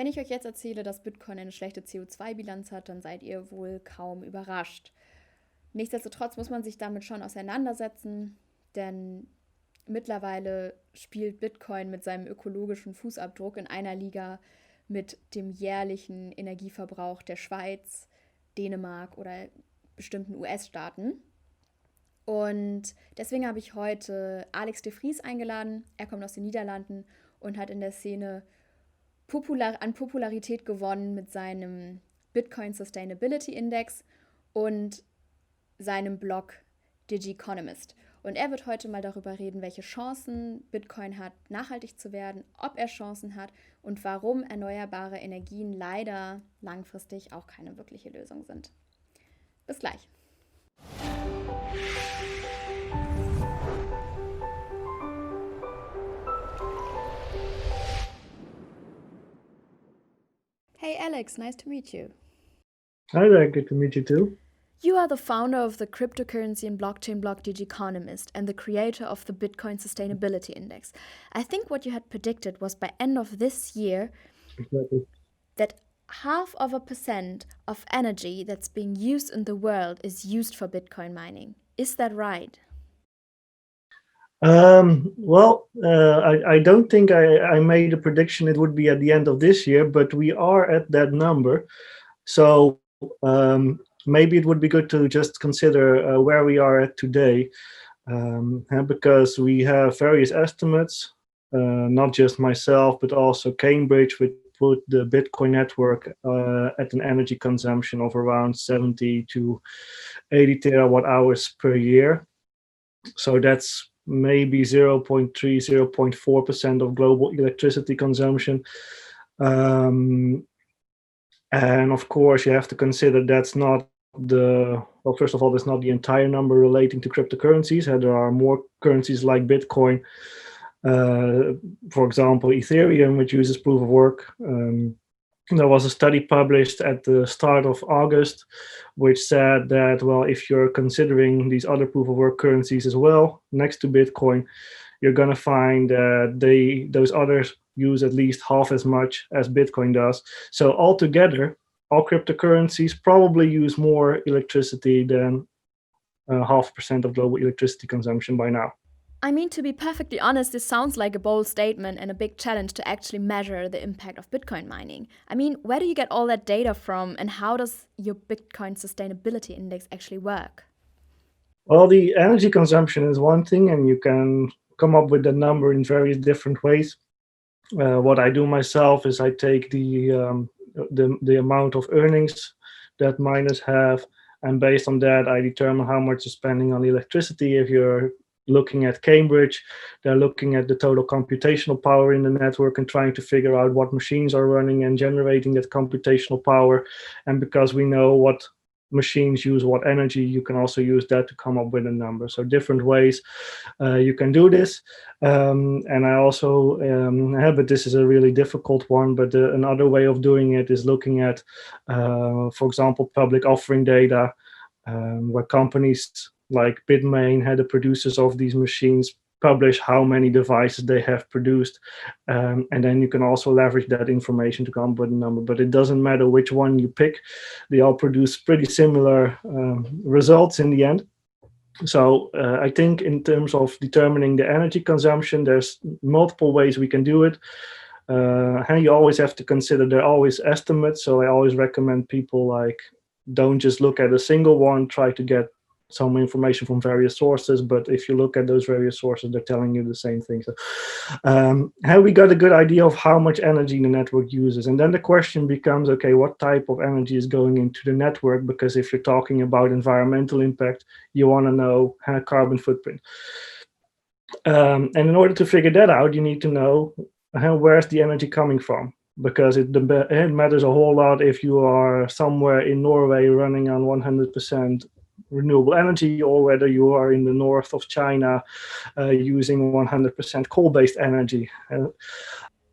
Wenn ich euch jetzt erzähle, dass Bitcoin eine schlechte CO2-Bilanz hat, dann seid ihr wohl kaum überrascht. Nichtsdestotrotz muss man sich damit schon auseinandersetzen, denn mittlerweile spielt Bitcoin mit seinem ökologischen Fußabdruck in einer Liga mit dem jährlichen Energieverbrauch der Schweiz, Dänemark oder bestimmten US-Staaten. Und deswegen habe ich heute Alex de Vries eingeladen. Er kommt aus den Niederlanden und hat in der Szene an Popularität gewonnen mit seinem Bitcoin Sustainability Index und seinem Blog Digiconomist. Und er wird heute mal darüber reden, welche Chancen Bitcoin hat, nachhaltig zu werden, ob er Chancen hat und warum erneuerbare Energien leider langfristig auch keine wirkliche Lösung sind. Bis gleich. Hey Alex, nice to meet you. Hi there, good to meet you too. You are the founder of the cryptocurrency and blockchain blog Digiconomist and the creator of the Bitcoin Sustainability Index. I think what you had predicted was by end of this year Exactly. that 0.5% of energy that's being used in the world is used for Bitcoin mining. Is that right? I don't think I made a prediction it would be at the end of this year, but we are at that number. So maybe it would be good to just consider where we are at today, because we have various estimates, not just myself, but also Cambridge, which put the Bitcoin network at an energy consumption of around 70 to 80 terawatt hours per year. So that's maybe 0.3, 0.4% of global electricity consumption. And of course, you have to consider that's not first of all, that's not the entire number relating to cryptocurrencies. There are more currencies like Bitcoin, for example, Ethereum, which uses proof of work. There was a study published at the start of August, which said that, well, if you're considering these other proof of work currencies as well, next to Bitcoin, you're going to find that those others use at least half as much as Bitcoin does. So altogether, all cryptocurrencies probably use more electricity than 0.5% of global electricity consumption by now. I mean, to be perfectly honest, this sounds like a bold statement and a big challenge to actually measure the impact of Bitcoin mining. I mean, where do you get all that data from, and how does your Bitcoin Sustainability Index actually work? Well, the energy consumption is one thing, and you can come up with that number in various different ways. What I do myself is I take the amount of earnings that miners have, and based on that, I determine how much you're spending on electricity. If you're looking at Cambridge, they're looking at the total computational power in the network and trying to figure out what machines are running and generating that computational power. And because we know what machines use what energy, you can also use that to come up with a number. So different ways you can do this. And I also but this is a really difficult one, but another way of doing it is looking at, for example, public offering data, where companies like Bitmain, the producers of these machines, publish how many devices they have produced, and then you can also leverage that information to come up with a number. But it doesn't matter which one you pick, they all produce pretty similar results in the end. So I think in terms of determining the energy consumption, there's multiple ways we can do it. And you always have to consider they're always estimates. So I always recommend people don't just look at a single one, try to get some information from various sources, but if you look at those various sources, they're telling you the same thing. So have we got a good idea of how much energy the network uses? And then the question becomes, okay, what type of energy is going into the network? Because if you're talking about environmental impact, you want to know carbon footprint. And in order to figure that out, you need to know where's the energy coming from, because it matters a whole lot if you are somewhere in Norway running on 100% renewable energy, or whether you are in the north of China using 100% coal-based energy.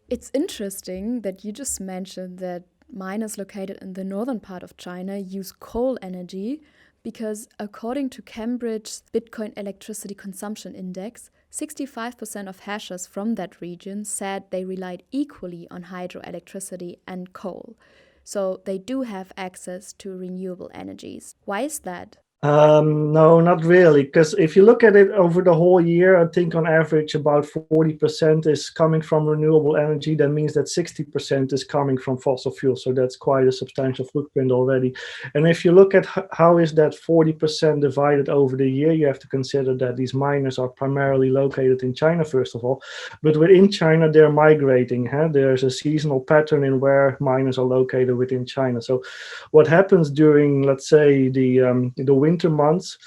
It's interesting that you just mentioned that miners located in the northern part of China use coal energy, because according to Cambridge's Bitcoin Electricity Consumption Index, 65% of hashers from that region said they relied equally on hydroelectricity and coal. So they do have access to renewable energies. Why is that? No, not really, because if you look at it over the whole year, I think on average about 40% is coming from renewable energy. That means that 60% is coming from fossil fuels. So that's quite a substantial footprint already. And if you look at how is that 40% divided over the year, you have to consider that these miners are primarily located in China, first of all. But within China, they're migrating. There's a seasonal pattern in where miners are located within China. So what happens during, let's say, the winter months,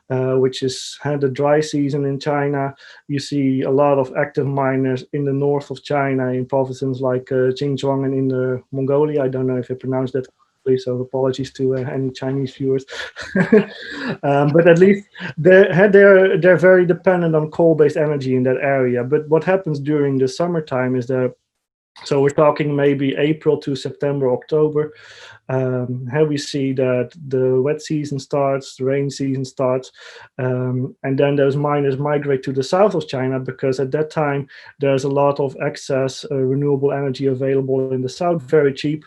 which is the dry season in China, you see a lot of active miners in the north of China, in provinces like Xinjiang and in Mongolia. I don't know if I pronounced that correctly, so apologies to any Chinese viewers. But at least they're very dependent on coal-based energy in that area. But what happens during the summertime is that, so we're talking maybe April to September, October. Here we see that the wet season starts, the rain season starts, and then those miners migrate to the south of China, because at that time there's a lot of excess renewable energy available in the south, very cheap.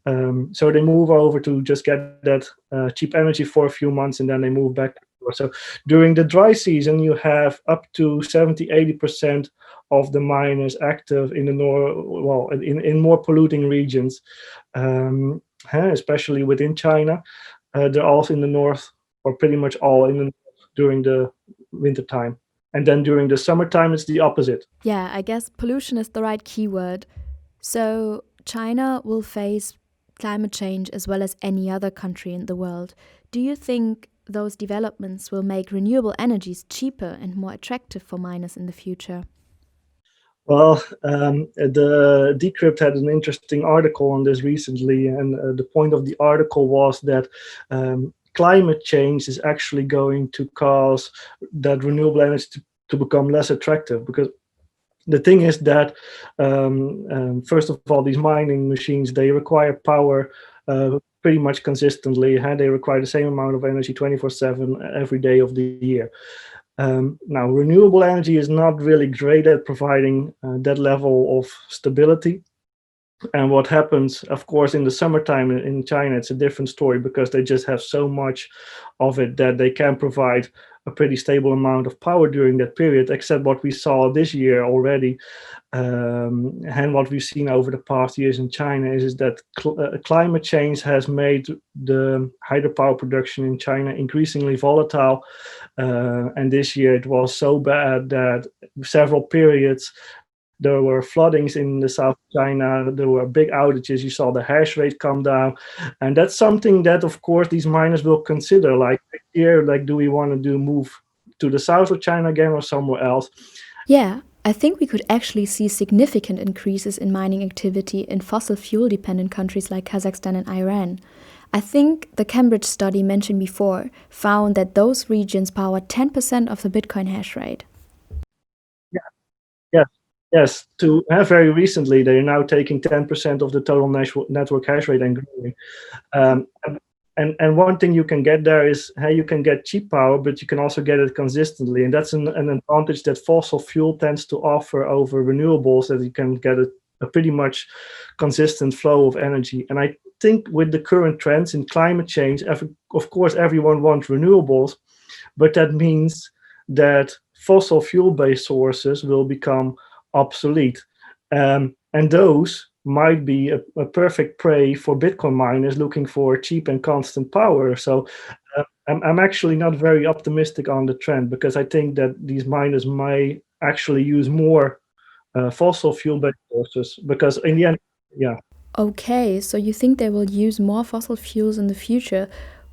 So they move over to just get that cheap energy for a few months, and then they move back. So during the dry season, you have up to 70-80% of the miners active in the in more polluting regions, especially within China. They're all in the north, or pretty much all in the north during the winter time. And then during the summertime, it's the opposite. Yeah, I guess pollution is the right keyword. So China will face climate change as well as any other country in the world. Do you think those developments will make renewable energies cheaper and more attractive for miners in the future? Well, the Decrypt had an interesting article on this recently, and the point of the article was that climate change is actually going to cause that renewable energy to become less attractive, because the thing is that, first of all, these mining machines, they require power pretty much consistently. They require the same amount of energy 24/7 every day of the year. Now, renewable energy is not really great at providing that level of stability. And what happens, of course, in the summertime in China, it's a different story, because they just have so much of it that they can provide a pretty stable amount of power during that period, except what we saw this year already. And what we've seen over the past years in China is that climate change has made the hydropower production in China increasingly volatile. And this year it was so bad that several periods there were floodings in the South of China. There were big outages. You saw the hash rate come down. And that's something that, of course, these miners will consider. Like here, do we want to move to the south of China again or somewhere else? Yeah, I think we could actually see significant increases in mining activity in fossil fuel-dependent countries like Kazakhstan and Iran. I think the Cambridge study mentioned before found that those regions power 10% of the Bitcoin hash rate. Yes, to have very recently, they're now taking 10% of the total network hash rate and growing. And one thing you can get there is how you can get cheap power, but you can also get it consistently. And that's an advantage that fossil fuel tends to offer over renewables, that you can get a pretty much consistent flow of energy. And I think with the current trends in climate change, of course, everyone wants renewables, but that means that fossil fuel-based sources will become obsolete. And those might be a perfect prey for Bitcoin miners looking for cheap and constant power. So I'm actually not very optimistic on the trend, because I think that these miners might actually use more fossil fuel-based sources, because in the end, yeah. Okay, so you think they will use more fossil fuels in the future,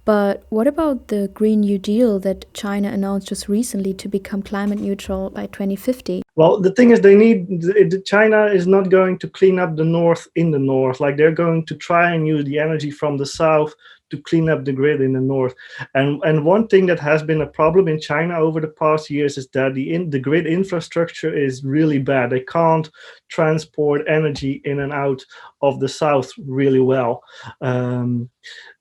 but what about the Green New Deal that China announced just recently to become climate neutral by 2050? Well, the thing is, China is not going to clean up the north in the north. Like, they're going to try and use the energy from the south to clean up the grid in the north. And one thing that has been a problem in China over the past years is that the grid infrastructure is really bad. They can't transport energy in and out of the south really well. And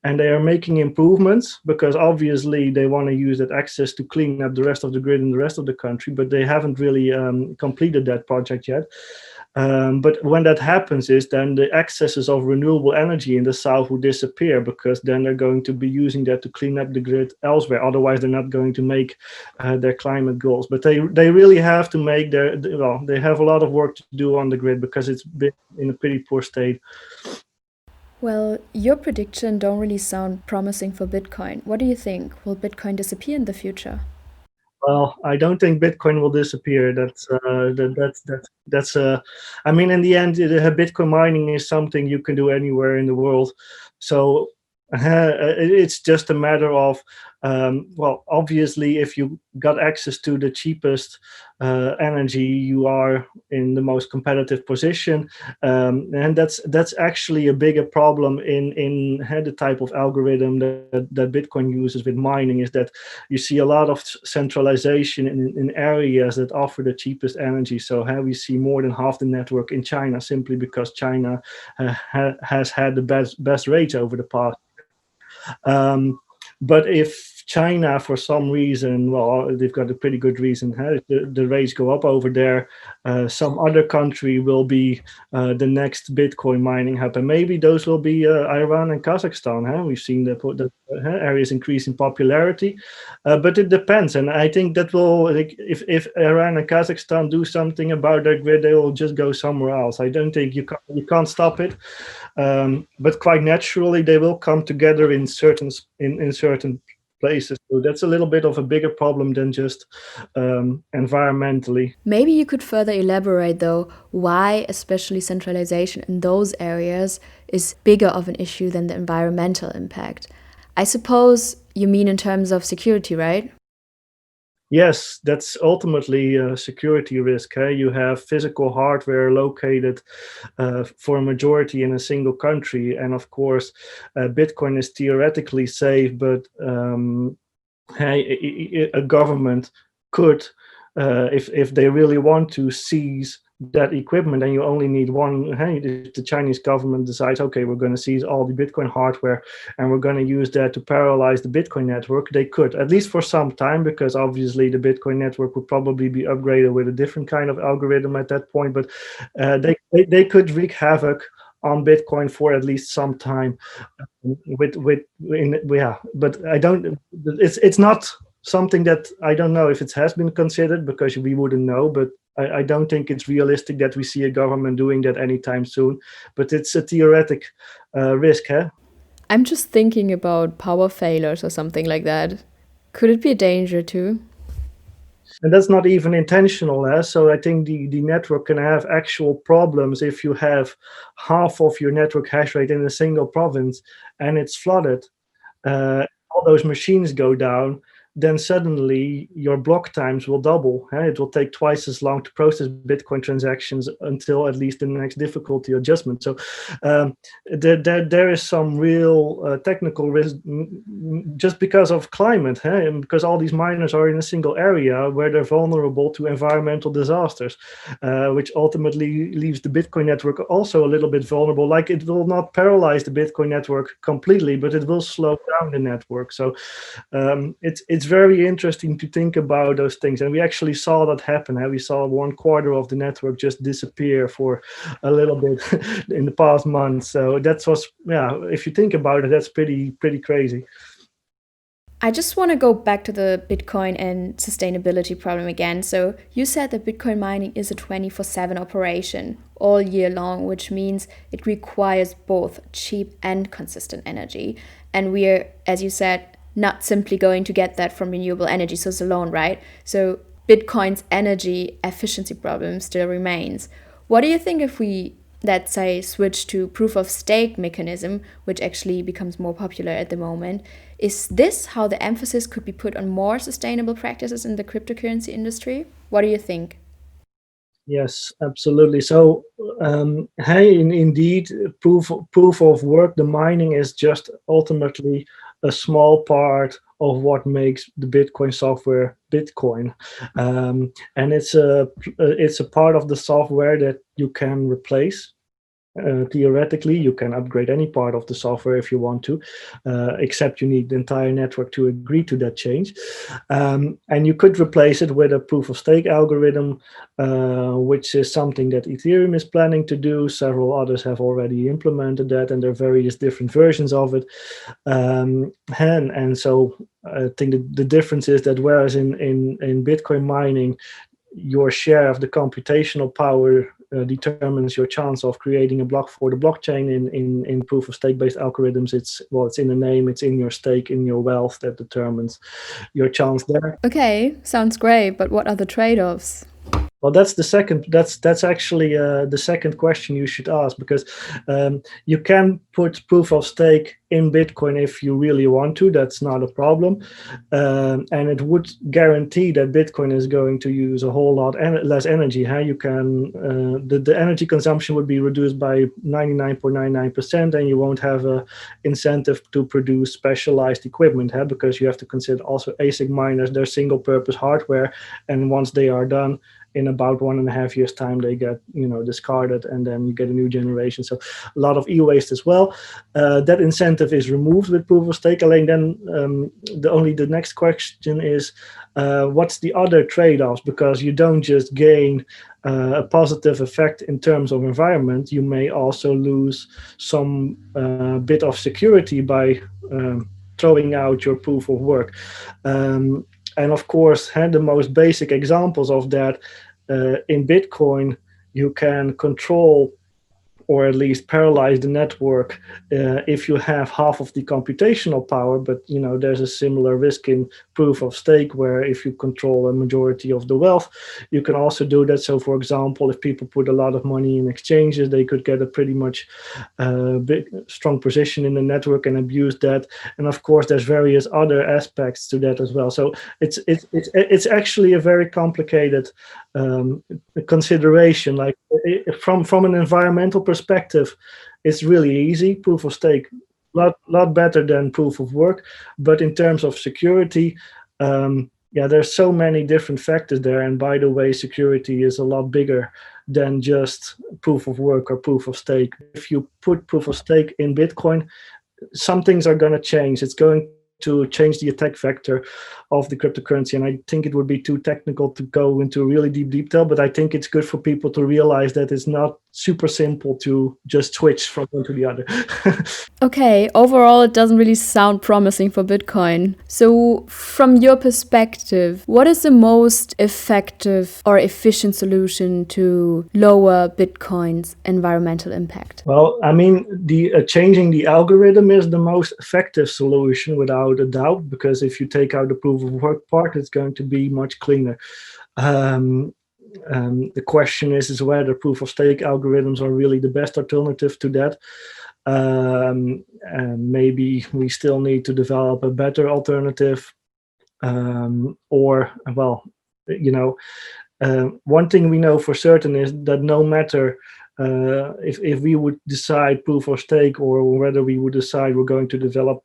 they are making improvements because obviously they want to use that access to clean up the rest of the grid in the rest of the country, but they haven't really completed that project yet. But when that happens, is then the excesses of renewable energy in the south will disappear, because then they're going to be using that to clean up the grid elsewhere. Otherwise, they're not going to make their climate goals. But they really have to make they have a lot of work to do on the grid because it's been in a pretty poor state. Well, your prediction don't really sound promising for Bitcoin. What do you think? Will Bitcoin disappear in the future? Well, I don't think Bitcoin will disappear. I mean, in the end, Bitcoin mining is something you can do anywhere in the world. So it's just a matter of, well, obviously, if you got access to the cheapest energy, you are in the most competitive position, and that's actually a bigger problem in the type of algorithm that Bitcoin uses with mining, is that you see a lot of centralization in areas that offer the cheapest energy. So we see more than half the network in China, simply because China has had the best rates over the past. But if China, for some reason, well, they've got a pretty good reason, the rates go up over there, some other country will be the next Bitcoin mining hub, and maybe those will be Iran and Kazakhstan. We've seen the areas increase in popularity, but it depends. And I think that will, if Iran and Kazakhstan do something about their grid, they will just go somewhere else. I don't think you can't stop it. But quite naturally, they will come together in certain places. So that's a little bit of a bigger problem than just environmentally. Maybe you could further elaborate, though, why especially centralization in those areas is bigger of an issue than the environmental impact. I suppose you mean in terms of security, right? Yes, that's ultimately a security risk. You have physical hardware located for a majority in a single country. And of course, Bitcoin is theoretically safe, but a government could, if they really want to, seize that equipment, and you only need one. If the Chinese government decides, okay, we're going to seize all the Bitcoin hardware and we're going to use that to paralyze the Bitcoin network, they could, at least for some time, because obviously the Bitcoin network would probably be upgraded with a different kind of algorithm at that point. But they could wreak havoc on Bitcoin for at least some time. But I don't. It's not something that I don't know if it has been considered, because we wouldn't know. But I don't think it's realistic that we see a government doing that anytime soon. But it's a theoretic risk. I'm just thinking about power failures or something like that. Could it be a danger too? And that's not even intentional. So I think the network can have actual problems if you have half of your network hash rate in a single province and it's flooded. All those machines go down, then suddenly your block times will double. It will take twice as long to process Bitcoin transactions until at least the next difficulty adjustment. So there is some real technical risk just because of climate, and because all these miners are in a single area where they're vulnerable to environmental disasters, which ultimately leaves the Bitcoin network also a little bit vulnerable. Like, it will not paralyze the Bitcoin network completely, but it will slow down the network. So it's very interesting to think about those things, and we actually saw that happen. We saw 1/4 of the network just disappear for a little bit in the past month. So that was, if you think about it, that's pretty crazy. I just want to go back to the Bitcoin and sustainability problem again. So you said that Bitcoin mining is a 24/7 operation all year long, which means it requires both cheap and consistent energy. And we're, as you said, not simply going to get that from renewable energy source alone, right? So Bitcoin's energy efficiency problem still remains. What do you think if we, let's say, switch to proof of stake mechanism, which actually becomes more popular at the moment? Is this how the emphasis could be put on more sustainable practices in the cryptocurrency industry? What do you think? Yes, absolutely. So, hey, indeed, proof of work, the mining is just ultimately a small part of what makes the Bitcoin software Bitcoin, and it's a part of the software that you can replace. Theoretically, you can upgrade any part of the software if you want to, except you need the entire network to agree to that change. And you could replace it with a proof of stake algorithm, which is something that Ethereum is planning to do. Several others have already implemented that, and there are various different versions of it. And so I think the difference is that whereas in Bitcoin mining, your share of the computational power determines your chance of creating a block for the blockchain. In proof of stake based algorithms, it's in the name, it's in your stake, in your wealth, that determines your chance there. Okay, sounds great, but what are the trade-offs? Well, that's the second. That's actually the second question you should ask, because you can put proof of stake in Bitcoin if you really want to. That's not a problem, and it would guarantee that Bitcoin is going to use a whole lot less energy. How you can the energy consumption would be reduced by 99.99%, and you won't have a incentive to produce specialized equipment. Because you have to consider also ASIC miners. They're single-purpose hardware, and once they are done, in about 1.5 years time, they get discarded, and then you get a new generation. So a lot of e-waste as well. That incentive is removed with proof of stake. Alleen then the next question is, what's the other trade-offs? Because you don't just gain a positive effect in terms of environment, you may also lose some bit of security by throwing out your proof of work. And of course, the most basic examples of that, in Bitcoin, you can control or at least paralyze the network if you have half of the computational power. But there's a similar risk in proof of stake, where if you control a majority of the wealth, you can also do that. So for example, if people put a lot of money in exchanges, they could get a pretty much big strong position in the network and abuse that. And of course, there's various other aspects to that as well. So it's actually a very complicated consideration. Like, from an environmental perspective, it's really easy. Proof of stake, lot better than proof of work. But in terms of security, there's so many different factors there. And by the way, security is a lot bigger than just proof of work or proof of stake. If you put proof of stake in Bitcoin, some things are going to change. It's going to change the attack vector of the cryptocurrency. And I think it would be too technical to go into really deep detail, but I think it's good for people to realize that it's not super simple to just switch from one to the other. Okay, overall, it doesn't really sound promising for Bitcoin. So from your perspective, what is the most effective or efficient solution to lower Bitcoin's environmental impact? Well, I mean, the changing the algorithm is the most effective solution without a doubt, because if you take out the proof of work part, it's going to be much cleaner. The question is whether proof of stake algorithms are really the best alternative to that. And maybe we still need to develop a better alternative. One thing we know for certain is that no matter if we would decide proof of stake, or whether we would decide we're going to develop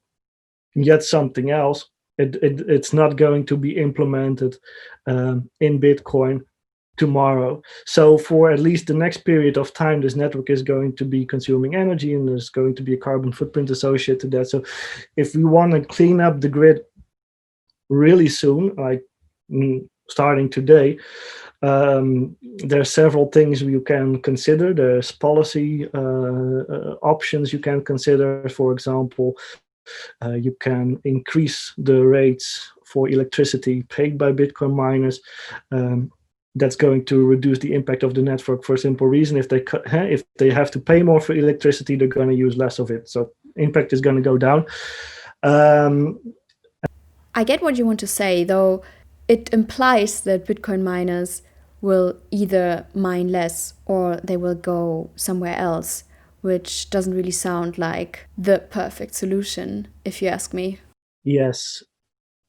yet something else, it's not going to be implemented in Bitcoin tomorrow. So for at least the next period of time, this network is going to be consuming energy, and there's going to be a carbon footprint associated to that. So if we want to clean up the grid really soon, like starting today, there are several things you can consider. There's policy options you can consider. For example, you can increase the rates for electricity paid by Bitcoin miners. That's going to reduce the impact of the network for a simple reason. If they have to pay more for electricity, they're going to use less of it. So impact is going to go down. I get what you want to say, though it implies that Bitcoin miners will either mine less or they will go somewhere else, which doesn't really sound like the perfect solution, if you ask me. Yes.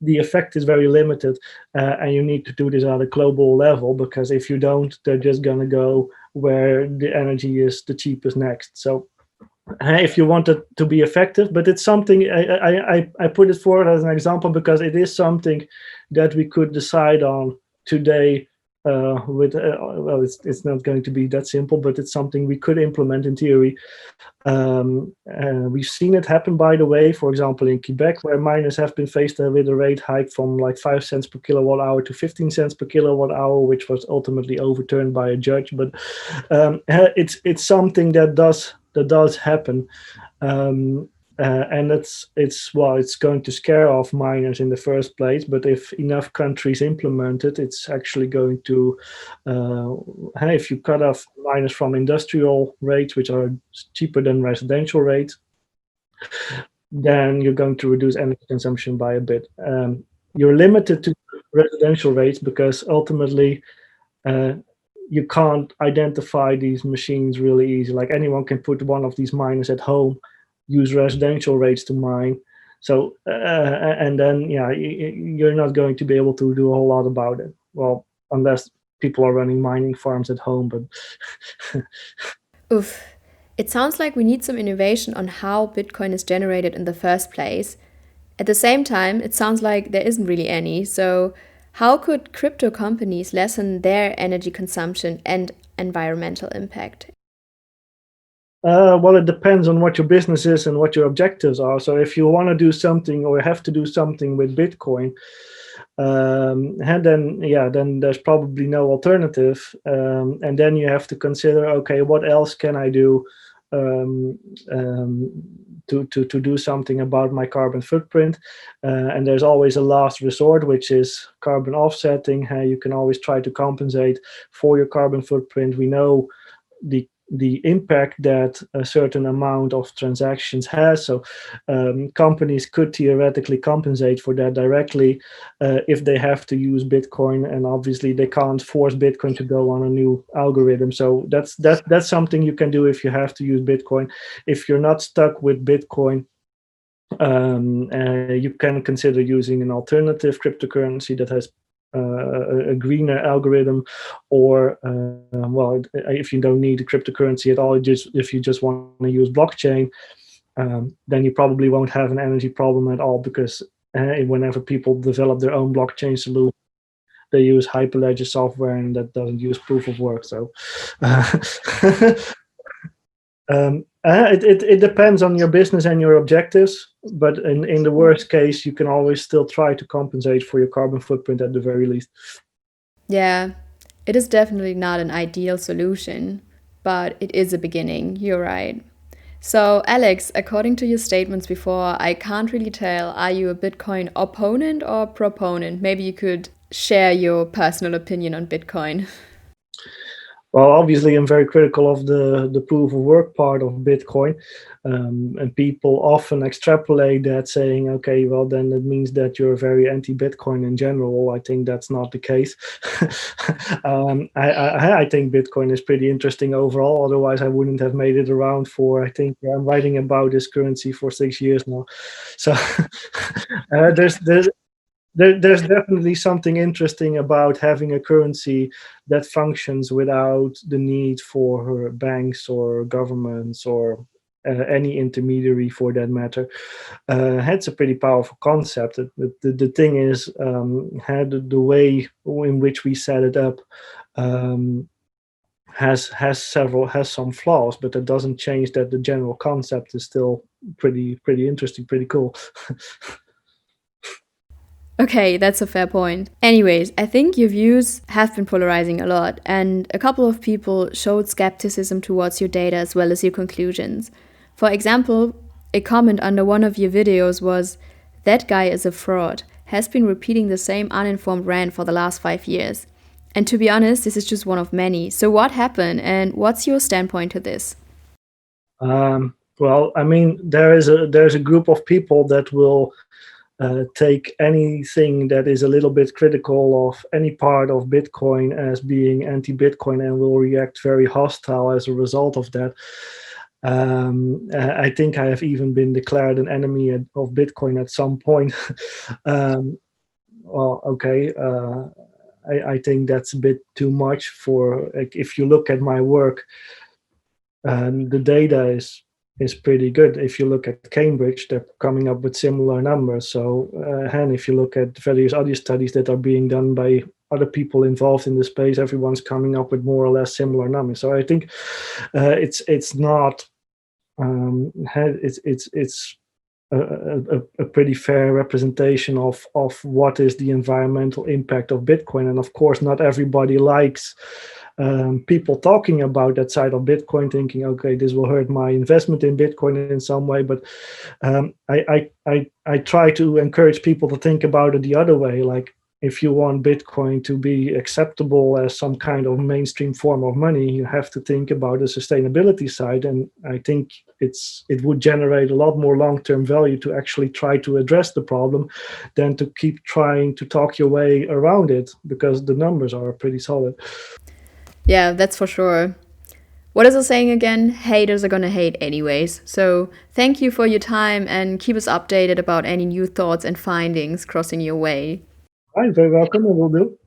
the effect is very limited, and you need to do this at a global level, because if you don't, they're just going to go where the energy is the cheapest next. So if you want it to be effective, but it's something I put it forward as an example because it is something that we could decide on today. Well, it's not going to be that simple, but it's something we could implement in theory. We've seen it happen, by the way, for example, in Quebec, where miners have been faced with a rate hike from like 5 cents per kilowatt hour to 15 cents per kilowatt hour, which was ultimately overturned by a judge. But it's something that does happen. And it's going to scare off miners in the first place, but if enough countries implement it, it's actually going to, if you cut off miners from industrial rates, which are cheaper than residential rates, then you're going to reduce energy consumption by a bit. You're limited to residential rates because ultimately you can't identify these machines really easy. Like anyone can put one of these miners at home, use residential rates to mine. So, and then, you're not going to be able to do a whole lot about it. Well, unless people are running mining farms at home, but. Oof. It sounds like we need some innovation on how Bitcoin is generated in the first place. At the same time, it sounds like there isn't really any. So how could crypto companies lessen their energy consumption and environmental impact? Well, it depends on what your business is and what your objectives are. So if you want to do something or have to do something with Bitcoin, then there's probably no alternative. And then you have to consider, okay, what else can I do to do something about my carbon footprint? And there's always a last resort, which is carbon offsetting. You can always try to compensate for your carbon footprint. We know the impact that a certain amount of transactions has. So companies could theoretically compensate for that directly if they have to use Bitcoin, and obviously they can't force Bitcoin to go on a new algorithm. So that's something you can do if you have to use Bitcoin. If you're not stuck with Bitcoin, you can consider using an alternative cryptocurrency that has a greener algorithm, or if you don't need a cryptocurrency at all, if you just want to use blockchain, then you probably won't have an energy problem at all, because whenever people develop their own blockchain solution, they use Hyperledger software, and that doesn't use proof of work. So it depends on your business and your objectives, but in the worst case, you can always still try to compensate for your carbon footprint at the very least. Yeah, it is definitely not an ideal solution, but it is a beginning. You're right. So, Alex, according to your statements before, I can't really tell, are you a Bitcoin opponent or proponent? Maybe you could share your personal opinion on Bitcoin. Well, obviously, I'm very critical of the proof of work part of Bitcoin, and people often extrapolate that, saying, okay, well, then it means that you're very anti-Bitcoin in general. I think that's not the case. I think Bitcoin is pretty interesting overall. Otherwise, I wouldn't have made it around for, I think I'm writing about this currency for 6 years now. So there's definitely something interesting about having a currency that functions without the need for banks or governments or any intermediary for that matter. It's a pretty powerful concept. The thing is, the way in which we set it up has some flaws, but that doesn't change that the general concept is still pretty interesting, pretty cool. Okay, that's a fair point. Anyways, I think your views have been polarizing a lot, and a couple of people showed skepticism towards your data as well as your conclusions. For example, a comment under one of your videos was, "That guy is a fraud, has been repeating the same uninformed rant for the last 5 years." And to be honest, this is just one of many. So what happened, and what's your standpoint to this? Well, I mean, there's a group of people that will take anything that is a little bit critical of any part of Bitcoin as being anti-Bitcoin and will react very hostile as a result of that. I think I have even been declared an enemy of Bitcoin at some point. well, okay, I think that's a bit too much for, like, if you look at my work, the data is pretty good. If you look at Cambridge, they're coming up with similar numbers. So, and if you look at various other studies that are being done by other people involved in the space, everyone's coming up with more or less similar numbers. So I think it's not it's a pretty fair representation of what is the environmental impact of Bitcoin. And of course, not everybody likes people talking about that side of Bitcoin, thinking, okay, this will hurt my investment in Bitcoin in some way. But I try to encourage people to think about it the other way. Like, if you want Bitcoin to be acceptable as some kind of mainstream form of money, you have to think about the sustainability side. And I think it would generate a lot more long-term value to actually try to address the problem than to keep trying to talk your way around it, because the numbers are pretty solid. Yeah, that's for sure. What is the saying again? Haters are gonna hate anyways. So thank you for your time and keep us updated about any new thoughts and findings crossing your way. Hi, very welcome, and will do.